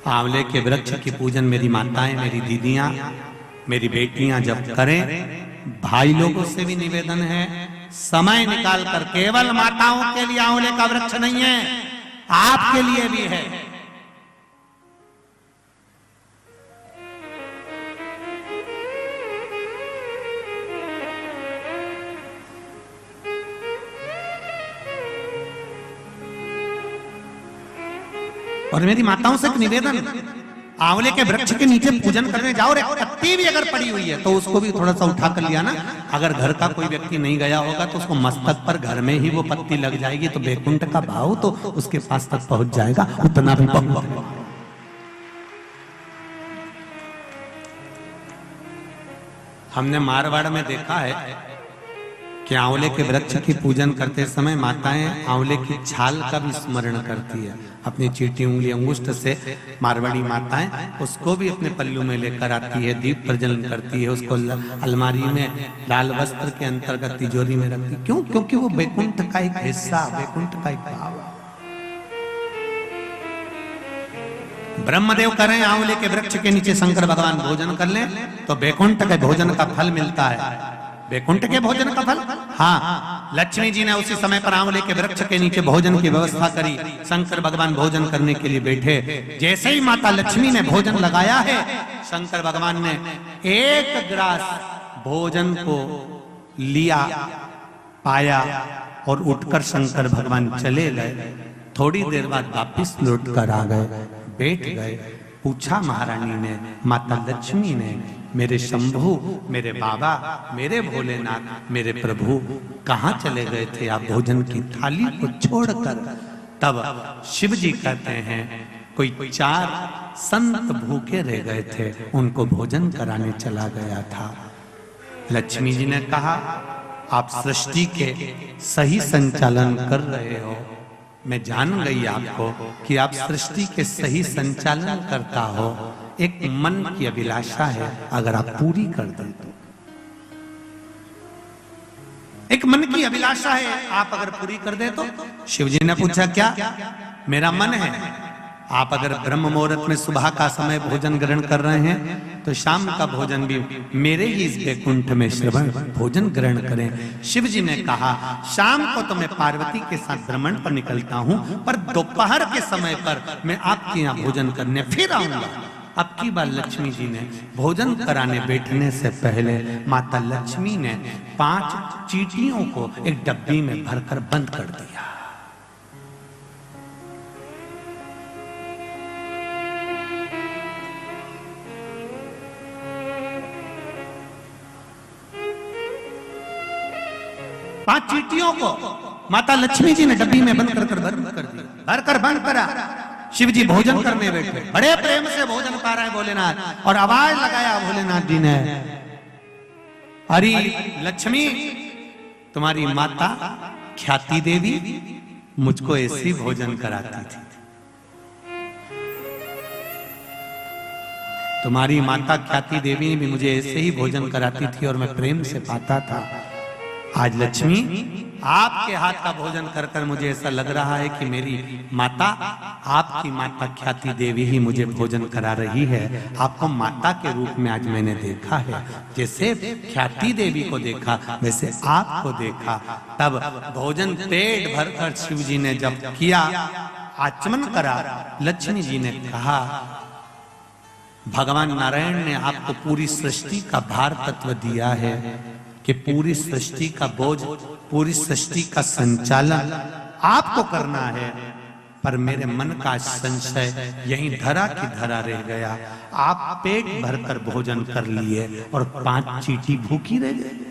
आंवले के वृक्ष की पूजन मेरी माताएं, मेरी दीदियां, मेरी बेटियां जब करें, भाई लोगों से भी निवेदन है, समय निकाल कर, केवल माताओं के लिए आंवले का वृक्ष नहीं है, आपके लिए भी है। और मेरी माताओं से एक निवेदन, आंवले के वृक्ष के नीचे पूजन करने जाओ, और पत्ती भी अगर पड़ी हुई है तो उसको भी थोड़ा सा उठा कर लिया ना। अगर घर का कोई व्यक्ति नहीं गया होगा तो उसको मस्तक पर घर में ही वो पत्ती लग जाएगी, तो बैकुंठ का भाव तो उसके पास तक पहुंच जाएगा, उतना भी बहुत। हमने मारवाड़ में देखा है कि आंवले के वृक्ष की पूजन करते समय माताएं आंवले की छाल का भी स्मरण करती है। अपनी चीटी उंगली अंगुष्ठ से मारवाड़ी माताएं उसको भी अपने पल्लू में लेकर आती है, दीप प्रज्वलन करती है, उसको अलमारी में लाल वस्त्र के अंतर्गत तिजोरी में रखती है। क्यों? क्योंकि वो बैकुंठ का एक हिस्सा, बैकुंठ का एक भाव। ब्रह्मदेव करें आंवले के वृक्ष के नीचे शंकर भगवान भोजन कर लें तो बैकुंठ के भोजन का फल मिलता है। बैकुंठ के भोजन का फल, हाँ, लक्ष्मी जी ने उसी समय पर आंवले के वृक्ष के नीचे भोजन की व्यवस्था करी। शंकर भगवान भोजन करने के लिए बैठे, जैसे ही माता लक्ष्मी ने भोजन लगाया है, शंकर भगवान ने एक ग्रास भोजन को लिया, पाया और उठकर शंकर भगवान चले गए। थोड़ी देर बाद वापिस लौट कर आ गए, बैठ गए। पूछा महारानी ने, माता लक्ष्मी ने, मेरे शंभु, मेरे बाबा, मेरे भोलेनाथ, मेरे प्रभु कहाँ चले गए थे आप भोजन की थाली को छोड़कर? तब शिव जी कहते हैं, कोई 4 संत भूखे रह गए थे, उनको भोजन कराने चला गया था। लक्ष्मी जी ने कहा, आप सृष्टि के सही संचालन कर रहे हो, मैं जान गई आपको कि आप सृष्टि के सही संचालन करता हो। एक मन की अभिलाषा है, अगर आप पूरी कर दें तो। एक मन की अभिलाषा है, आप अगर पूरी कर दे तो। शिव जी ने पूछा, क्या? मेरा मन है, आप अगर ब्रह्म मुहूर्त में सुबह का समय भोजन ग्रहण कर रहे हैं तो शाम का भोजन भी मेरे ही इस बैकुंठ में श्रवण भोजन ग्रहण करें। शिव जी ने कहा, शाम को तो मैं पार्वती के साथ भ्रमण पर निकलता हूं, पर दोपहर के समय पर मैं आपके यहाँ भोजन करने फिर आऊंगा। अब की बार लक्ष्मी जी ने भोजन कराने बैठने से पहले माता लक्ष्मी ने 5 चींटियों को एक डब्बी में भरकर बंद कर दिया। पांच चींटियों को माता लक्ष्मी जी ने डब्बी में बंद कर दिया, भरकर बंद करा। शिव जी भोजन करने बैठे, बड़े प्रेम से भोजन पा रहे हैं भोलेनाथ, और आवाज लगाया भोलेनाथ जी ने, अरे लक्ष्मी, तुम्हारी माता ख्याति देवी मुझको ऐसी भोजन कराती थी। तुम्हारी माता ख्याति देवी भी मुझे ऐसे ही भोजन कराती थी और मैं प्रेम से पाता था। आज लक्ष्मी, आपके हाथ का भोजन कर कर मुझे ऐसा लग रहा है कि मेरी माता, आपकी माता ख्याति देवी ही मुझे भोजन करा रही है। आपको माता के रूप में आज मैंने देखा है, जैसे ख्याति देवी को देखा वैसे आपको देखा। तब भोजन पेट भरकर शिव जी ने जब किया, आचमन करा, लक्ष्मी जी ने कहा, भगवान नारायण ने आपको पूरी सृष्टि का भार तत्व दिया है कि पूरी सृष्टि का बोझ, पूरी सृष्टि का संचालन आपको करना है, पर मेरे मन का संशय यहीं धरा की धरा रह गया। आप पेट भरकर भोजन कर लिए और 5 चींटी भूखी रह गई।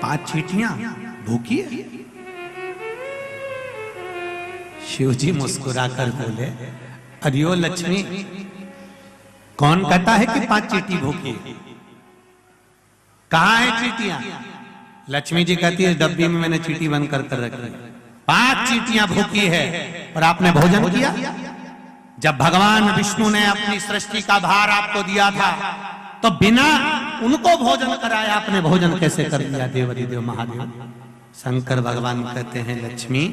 पांच चींटियां भूखी है। शिव जी मुस्कुराकर बोले, अरियो लक्ष्मी, कौन कहता है कि 5 चींटी भूखी? कहां है चींटियां? लक्ष्मी जी कहती है, डब्बी में मैंने चींटी बंद कर रखी। 5 चींटियां भूखी है और आपने भोजन किया। जब भगवान विष्णु ने अपनी सृष्टि का भार आपको दिया था, तो बिना उनको भोजन कराया आपने भोजन कैसे कर लिया देवाधिदेव महादेव। शंकर भगवान कहते हैं लक्ष्मी,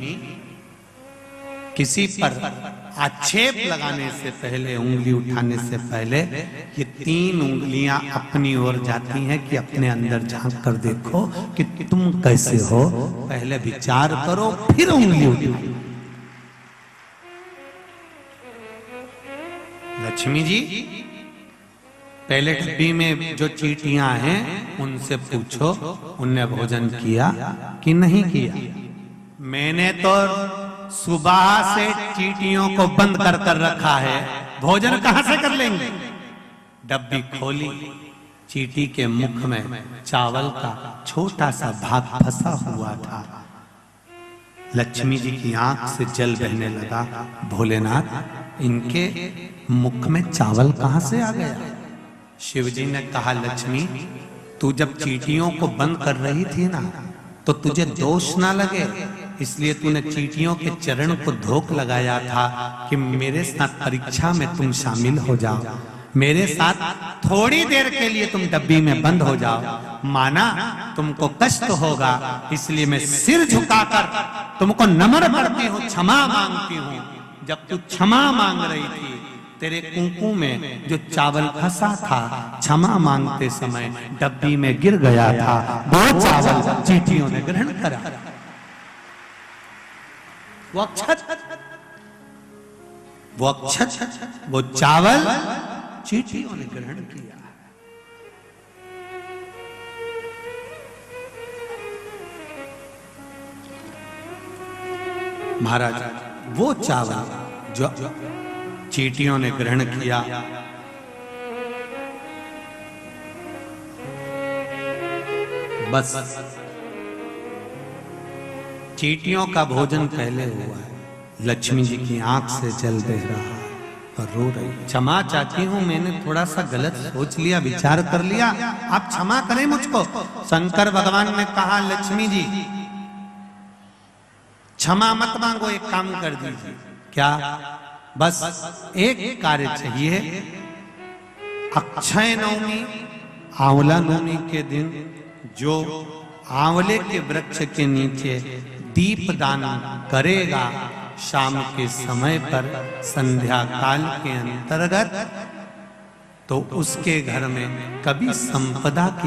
किसी पर आक्षेप लगाने से पहले, उंगली उठाने से पहले ये 3 उंगलियां अपनी ओर जाती हैं कि अपने अंदर झांक कर देखो कि तुम कैसे हो। पहले विचार करो फिर उंगली उठाओ। लक्ष्मी जी पहले डब्बी में जो चींटियां हैं उनसे पूछो उनने भोजन किया कि नहीं किया। मैंने तो सुबह से चींटियों को बंद कर कर रखा है, भोजन कहां से कर लेंगे। डब्बी खोली, चींटी के मुख में चावल का छोटा सा भाग फंसा हुआ था। लक्ष्मी जी की आंख से जल बहने लगा। भोलेनाथ, इनके मुख में चावल कहां से आ गया। शिव जी ने कहा, लक्ष्मी तू जब चींटियों को बंद कर रही थी ना, तो तुझे दोष ना लगे, इसलिए तूने चींटियों के चरण को धोख लगाया था कि मेरे साथ परीक्षा में तुम शामिल हो जाओ, मेरे साथ थोड़ी देर के लिए तुम डब्बी में बंद हो जाओ। माना तुमको कष्ट होगा, इसलिए मैं सिर झुकाकर तुमको नम्र करती हूँ, क्षमा मांगती हूँ। जब तू क्षमा मांग रही थी, तेरे कुंकू में जो चावल फंसा था, क्षमा मांगते समय डब्बी में गिर गया था। वो चावल चींटियों ने ग्रहण करा। वो अक्षत, वो चावल चींटियों ने ग्रहण किया। महाराज, वो चावल जो चींटियों ने ग्रहण किया, बस चींटियों का भोजन पहले हुआ है। लक्ष्मी जी की आंख से जल बह रहा है और रो रही। क्षमा चाहती हूं, मैंने थोड़ा सा गलत सोच लिया, विचार कर लिया, आप क्षमा करें मुझको। शंकर भगवान ने कहा, लक्ष्मी जी क्षमा मत मांगो, एक काम कर दीजिए। क्या? बस एक कार्य चाहिए। अक्षय नवमी, आंवला नवमी के दिन जो आंवले के वृक्ष के नीचे दीप दान करेगा, शाम के समय पर संध्या काल के अंतर्गत, तो उसके घर में कभी संपदा की